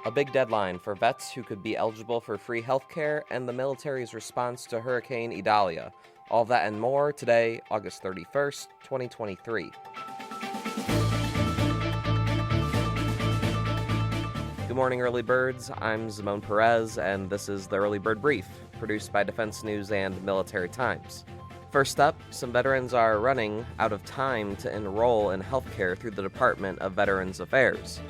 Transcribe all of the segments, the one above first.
A big deadline for vets who could be eligible for free health care and the military's response to Hurricane Idalia. All that and more today, August 31st, 2023. Good morning, early birds. I'm Zamone Perez, and this is the Early Bird Brief, produced by Defense News and Military Times. First up, some veterans are running out of time to enroll in healthcare through the Department of Veterans Affairs.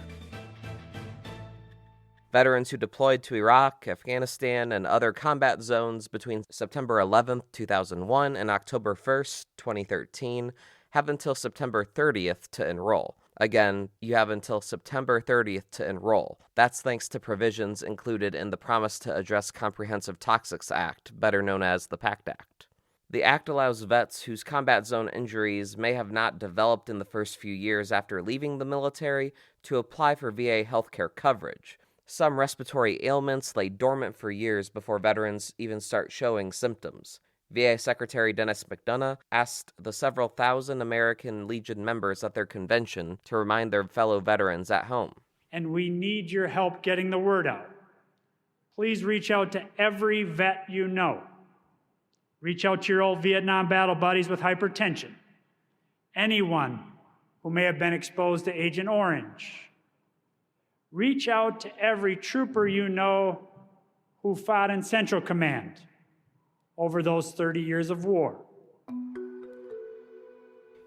Veterans who deployed to Iraq, Afghanistan, and other combat zones between September 11, 2001 and October 1st, 2013 have until September 30th to enroll. Again, you have until September 30th to enroll. That's thanks to provisions included in the Promise to Address Comprehensive Toxics Act, better known as the PACT Act. The act allows vets whose combat zone injuries may have not developed in the first few years after leaving the military to apply for VA healthcare coverage. Some respiratory ailments lay dormant for years before veterans even start showing symptoms. VA Secretary Dennis McDonough asked the several thousand American Legion members at their convention to remind their fellow veterans at home. And we need your help getting the word out. Please reach out to every vet you know. Reach out to your old Vietnam battle buddies with hypertension. Anyone who may have been exposed to Agent Orange. Reach out to every trooper you know who fought in Central Command over those 30 years of war.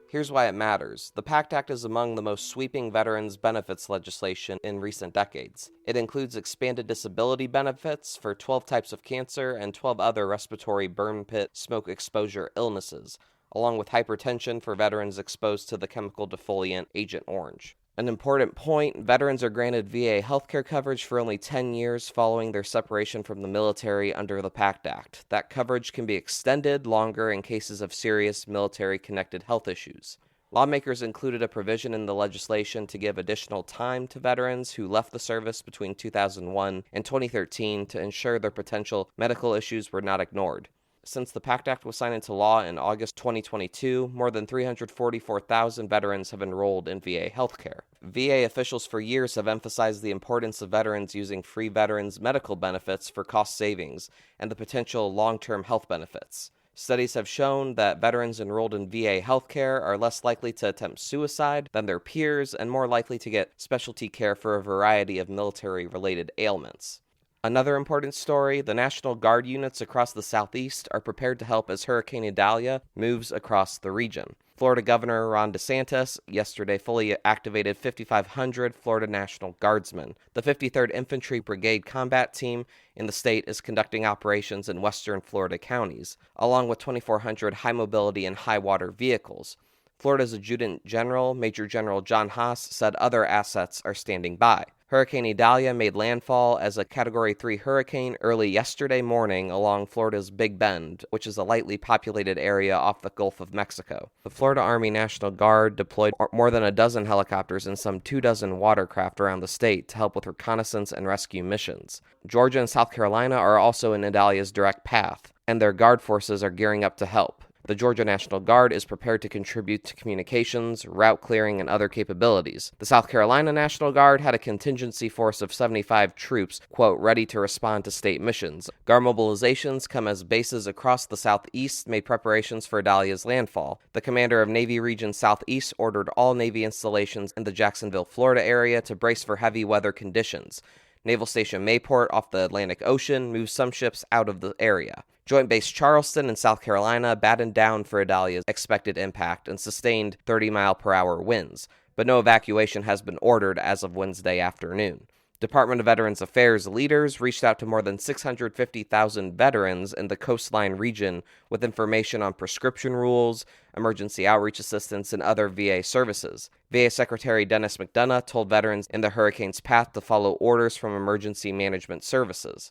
Here's why it matters. The PACT Act is among the most sweeping veterans benefits legislation in recent decades. It includes expanded disability benefits for 12 types of cancer and 12 other respiratory burn pit smoke exposure illnesses, along with hypertension for veterans exposed to the chemical defoliant Agent Orange. An important point, veterans are granted VA healthcare coverage for only 10 years following their separation from the military under the PACT Act. That coverage can be extended longer in cases of serious military-connected health issues. Lawmakers included a provision in the legislation to give additional time to veterans who left the service between 2001 and 2013 to ensure their potential medical issues were not ignored. Since the PACT Act was signed into law in August 2022, more than 344,000 veterans have enrolled in VA healthcare. VA officials for years have emphasized the importance of veterans using free veterans medical benefits for cost savings and the potential long-term health benefits. Studies have shown that veterans enrolled in VA healthcare are less likely to attempt suicide than their peers and more likely to get specialty care for a variety of military-related ailments. Another important story, the National Guard units across the Southeast are prepared to help as Hurricane Idalia moves across the region. Florida Governor Ron DeSantis yesterday fully activated 5,500 Florida National Guardsmen. The 53rd Infantry Brigade Combat Team in the state is conducting operations in western Florida counties, along with 2,400 high-mobility and high-water vehicles. Florida's Adjutant General, Major General John Haas, said other assets are standing by. Hurricane Idalia made landfall as a Category 3 hurricane early yesterday morning along Florida's Big Bend, which is a lightly populated area off the Gulf of Mexico. The Florida Army National Guard deployed more than a dozen helicopters and some 24 watercraft around the state to help with reconnaissance and rescue missions. Georgia and South Carolina are also in Idalia's direct path, and their guard forces are gearing up to help. The Georgia National Guard is prepared to contribute to communications, route clearing, and other capabilities. The South Carolina National Guard had a contingency force of 75 troops, quote, ready to respond to state missions. Guard mobilizations come as bases across the Southeast made preparations for Idalia's landfall. The commander of Navy Region Southeast ordered all Navy installations in the Jacksonville, Florida area to brace for heavy weather conditions. Naval Station Mayport off the Atlantic Ocean moved some ships out of the area. Joint Base Charleston in South Carolina battened down for Idalia's expected impact and sustained 30-mile-per-hour winds, but no evacuation has been ordered as of Wednesday afternoon. Department of Veterans Affairs leaders reached out to more than 650,000 veterans in the coastline region with information on prescription rules, emergency outreach assistance, and other VA services. VA Secretary Dennis McDonough told veterans in the hurricane's path to follow orders from emergency management services.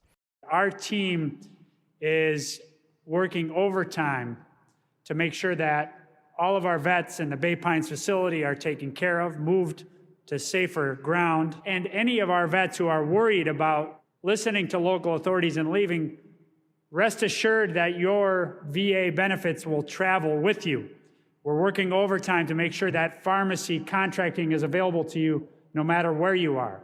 Our team is working overtime to make sure that all of our vets in the Bay Pines facility are taken care of, moved to safer ground. And any of our vets who are worried about listening to local authorities and leaving, rest assured that your VA benefits will travel with you. We're working overtime to make sure that pharmacy contracting is available to you no matter where you are.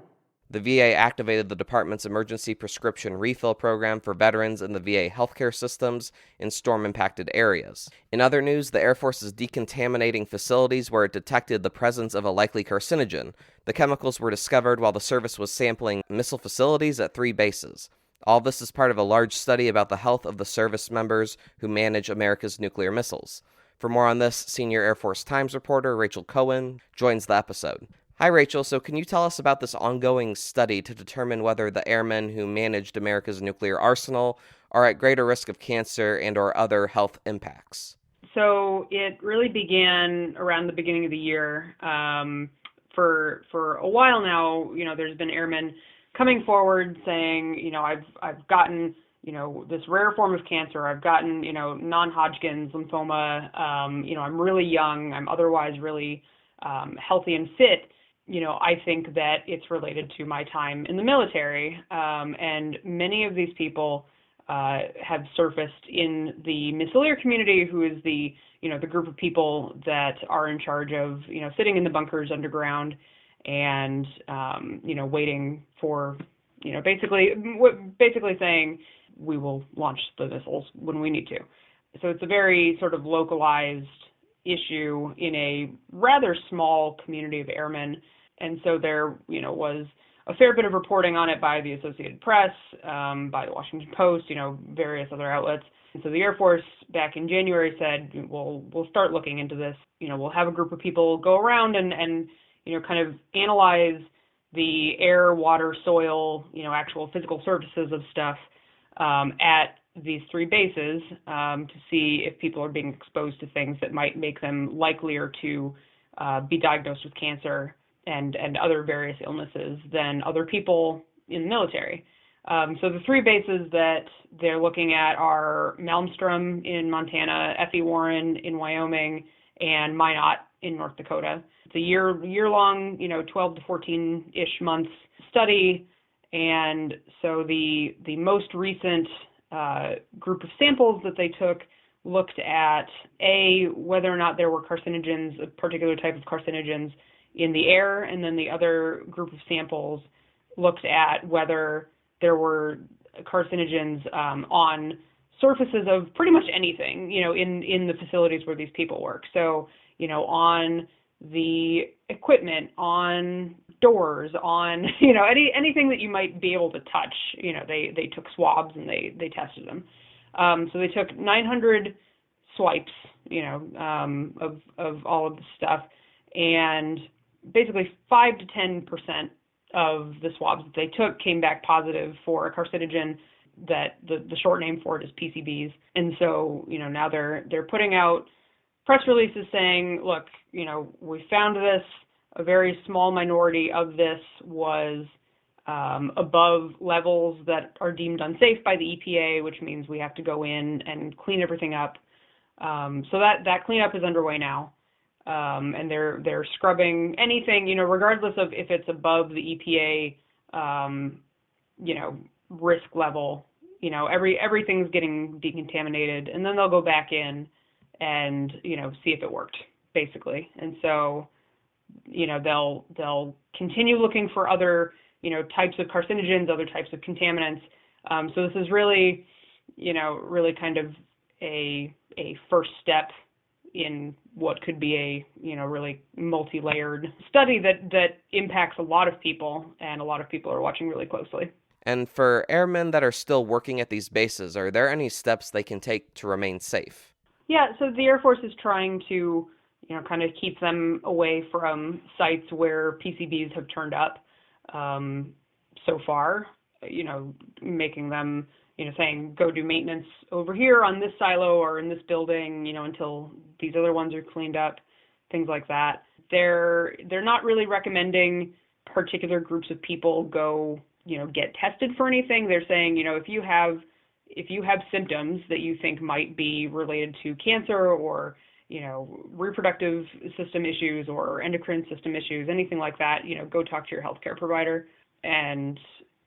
The VA activated the department's emergency prescription refill program for veterans in the VA healthcare systems in storm-impacted areas. In other news, the Air Force is decontaminating facilities where it detected the presence of a likely carcinogen. The chemicals were discovered while the service was sampling missile facilities at 3 bases. All this is part of a large study about the health of the service members who manage America's nuclear missiles. For more on this, Senior Air Force Times reporter Rachel Cohen joins the episode. Hi, Rachel. So can you tell us about this ongoing study to determine whether the airmen who managed America's nuclear arsenal are at greater risk of cancer and or other health impacts? So it really began around the beginning of the year. For a while now, there's been airmen coming forward saying, I've gotten, this rare form of cancer. I've gotten, non-Hodgkin's lymphoma. I'm really young. I'm otherwise really healthy and fit. I think that it's related to my time in the military. And many of these people have surfaced in the missileer community, who is the group of people that are in charge of, sitting in the bunkers underground and, waiting for, basically saying we will launch the missiles when we need to. So it's a very sort of localized issue in a rather small community of airmen. And so there, was a fair bit of reporting on it by the Associated Press, by the Washington Post, various other outlets. And so the Air Force back in January said, we'll start looking into this. We'll have a group of people go around and kind of analyze the air, water, soil, actual physical surfaces of stuff at these 3 bases to see if people are being exposed to things that might make them likelier to be diagnosed with cancer and other various illnesses than other people in the military. So the 3 bases that they're looking at are Malmstrom in Montana, F.E. Warren in Wyoming, and Minot in North Dakota. It's a year-long, 12 to 14-ish months study. And so the most recent group of samples that they took looked at, whether or not there were carcinogens, a particular type of carcinogens in the air, and then the other group of samples looked at whether there were carcinogens on surfaces of pretty much anything, in the facilities where these people work. So, on the equipment, on doors, on, anything that you might be able to touch. They took swabs and they tested them. So they took 900 swipes, of all of the stuff, and basically 5 to 10% of the swabs that they took came back positive for a carcinogen that the short name for it is PCBs. And so, now they're putting out press releases saying, look, we found this, a very small minority of this was above levels that are deemed unsafe by the EPA, which means we have to go in and clean everything up. So that cleanup is underway now. And they're scrubbing anything, regardless of if it's above the EPA, risk level, everything's getting decontaminated, and then they'll go back in and, see if it worked, basically. And so, they'll continue looking for other, types of carcinogens, other types of contaminants. So this is really, really kind of a first step in what could be a, really multi-layered study that impacts a lot of people, and a lot of people are watching really closely. And for airmen that are still working at these bases, are there any steps they can take to remain safe? Yeah, so the Air Force is trying to, kind of keep them away from sites where PCBs have turned up so far, making them, saying go do maintenance over here on this silo or in this building, until these other ones are cleaned up, things like that. They're not really recommending particular groups of people go, get tested for anything. They're saying, if you have symptoms that you think might be related to cancer or, reproductive system issues or endocrine system issues, anything like that, go talk to your healthcare provider. And,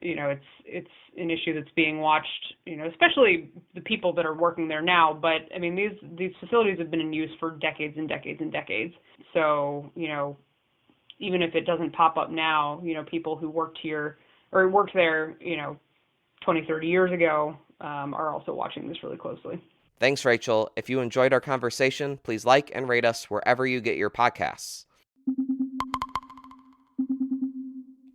it's an issue that's being watched, especially the people that are working there now. But I mean, these facilities have been in use for decades and decades and decades. So, even if it doesn't pop up now, people who worked here or worked there, 20, 30 years ago, are also watching this really closely. Thanks, Rachel. If you enjoyed our conversation, please like and rate us wherever you get your podcasts.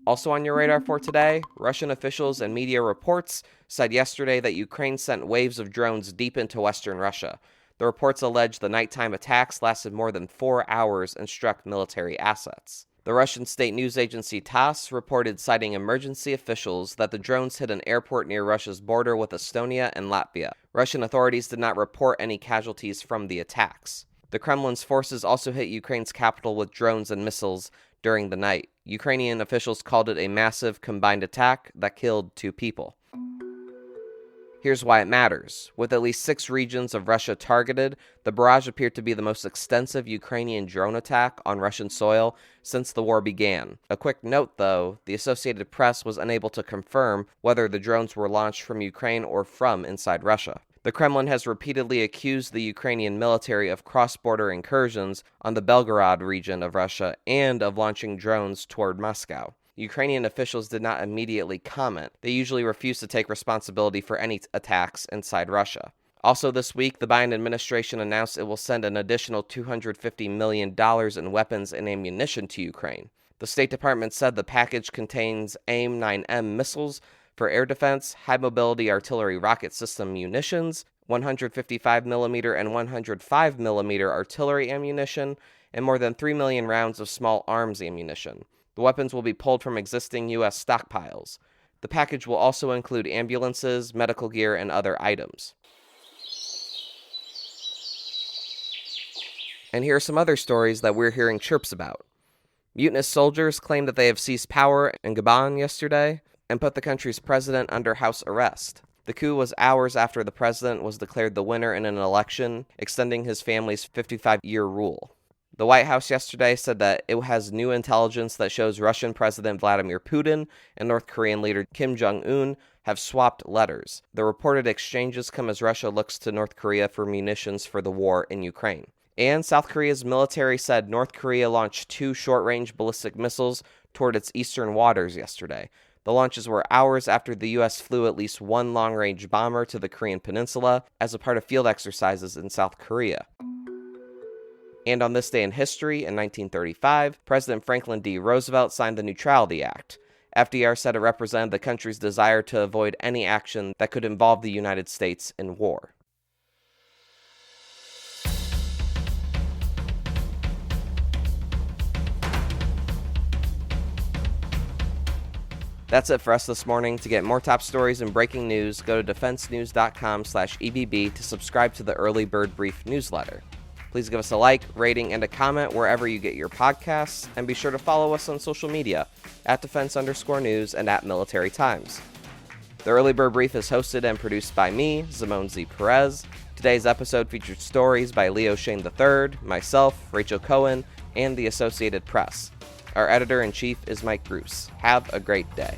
Also on your radar for today, Russian officials and media reports said yesterday that Ukraine sent waves of drones deep into western Russia. The reports allege the nighttime attacks lasted more than 4 hours and struck military assets. The Russian state news agency TASS reported citing emergency officials that the drones hit an airport near Russia's border with Estonia and Latvia. Russian authorities did not report any casualties from the attacks. The Kremlin's forces also hit Ukraine's capital with drones and missiles during the night. Ukrainian officials called it a massive combined attack that killed 2 people. Here's why it matters. With at least 6 regions of Russia targeted, the barrage appeared to be the most extensive Ukrainian drone attack on Russian soil since the war began. A quick note, though, the Associated Press was unable to confirm whether the drones were launched from Ukraine or from inside Russia. The Kremlin has repeatedly accused the Ukrainian military of cross-border incursions on the Belgorod region of Russia and of launching drones toward Moscow. Ukrainian officials did not immediately comment. They usually refuse to take responsibility for any attacks inside Russia. Also this week, the Biden administration announced it will send an additional $250 million in weapons and ammunition to Ukraine. The State Department said the package contains AIM-9M missiles for air defense, high-mobility artillery rocket system munitions, 155mm and 105mm artillery ammunition, and more than 3 million rounds of small arms ammunition. The weapons will be pulled from existing U.S. stockpiles. The package will also include ambulances, medical gear, and other items. And here are some other stories that we're hearing chirps about. Mutinous soldiers claim that they have seized power in Gabon yesterday and put the country's president under house arrest. The coup was hours after the president was declared the winner in an election, extending his family's 55-year rule. The White House yesterday said that it has new intelligence that shows Russian President Vladimir Putin and North Korean leader Kim Jong-un have swapped letters. The reported exchanges come as Russia looks to North Korea for munitions for the war in Ukraine. And South Korea's military said North Korea launched 2 short-range ballistic missiles toward its eastern waters yesterday. The launches were hours after the U.S. flew at least 1 long-range bomber to the Korean peninsula as a part of field exercises in South Korea. And on this day in history, in 1935, President Franklin D. Roosevelt signed the Neutrality Act. FDR said it represented the country's desire to avoid any action that could involve the United States in war. That's it for us this morning. To get more top stories and breaking news, go to defensenews.com/EBB to subscribe to the Early Bird Brief newsletter. Please give us a like, rating, and a comment wherever you get your podcasts, and be sure to follow us on social media, @defense_news and @Military Times. The Early Bird Brief is hosted and produced by me, Zimone Z. Perez. Today's episode featured stories by Leo Shane III, myself, Rachel Cohen, and the Associated Press. Our editor-in-chief is Mike Bruce. Have a great day.